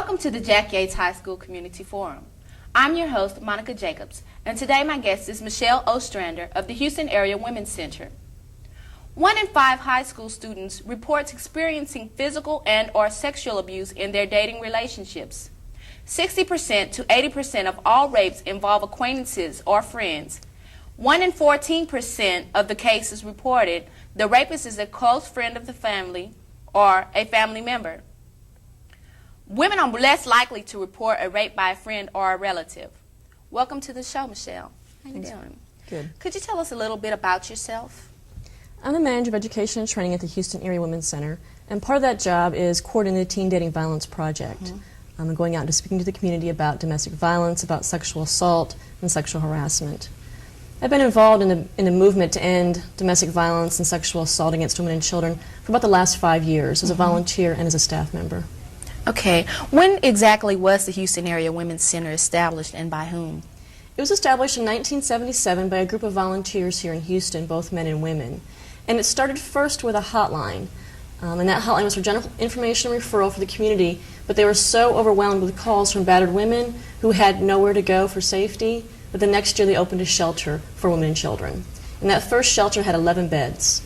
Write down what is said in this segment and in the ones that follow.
Welcome to the Jack Yates High School Community Forum. I'm your host, Monica Jacobs, and today my guest is Michelle Ostrander of the Houston Area Women's Center. 1 in 5 high school students reports experiencing physical and/or sexual abuse in their dating relationships. 60% to 80% of all rapes involve acquaintances or friends. 1 in 14% of the cases reported, the rapist is a close friend of the family or a family member. Women are less likely to report a rape by a friend or a relative. Welcome to the show, Michelle. How you doing? Good. Could you tell us a little bit about yourself? I'm the manager of education and training at the Houston Area Women's Center, and part of that job is coordinating the Teen Dating Violence Project. I'm going out and speaking to the community about domestic violence, about sexual assault, and sexual harassment. I've been involved in the movement to end domestic violence and sexual assault against women and children for about the last 5 years as a volunteer and as a staff member. Okay. When exactly was the Houston Area Women's Center established and by whom? It was established in 1977 by a group of volunteers here in Houston, both men and women. And it started first with a hotline. And that hotline was for general information and referral for the community, but they were so overwhelmed with calls from battered women who had nowhere to go for safety that the next year they opened a shelter for women and children. And that first shelter had 11 beds.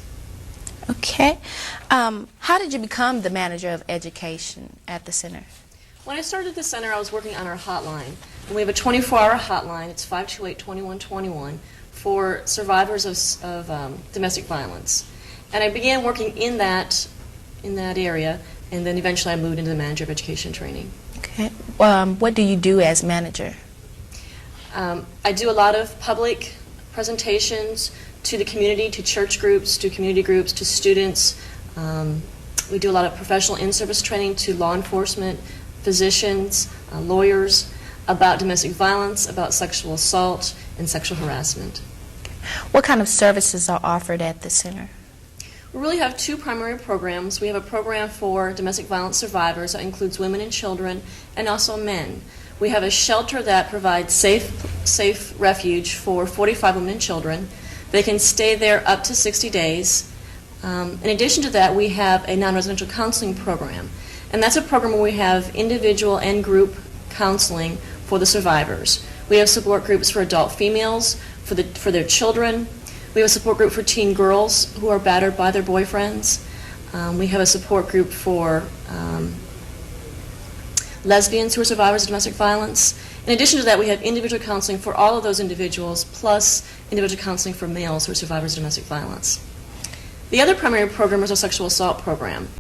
Okay. How did you become the manager of education at the center? When I started at the center, I was working on our hotline. And we have a 24-hour hotline. It's 528-2121 for survivors of domestic violence. And I began working in that area, and then eventually I moved into the manager of education training. Okay. What do you do as manager? I do a lot of public presentations to the community, to church groups, to community groups, to students. We do a lot of professional in-service training to law enforcement, physicians, lawyers, about domestic violence, about sexual assault, and sexual harassment. What kind of services are offered at the center? We really have 2 primary programs. We have a program for domestic violence survivors that includes women and children, and also men. We have a shelter that provides safe refuge for 45 women and children. They can stay there up to 60 days. In addition to that, we have a non-residential counseling program. And that's a program where we have individual and group counseling for the survivors. We have support groups for adult females, for their children. We have a support group for teen girls who are battered by their boyfriends. We have a support group for lesbians who are survivors of domestic violence. In addition to that, we have individual counseling for all of those individuals, plus individual counseling for males who are survivors of domestic violence. The other primary program is our sexual assault program.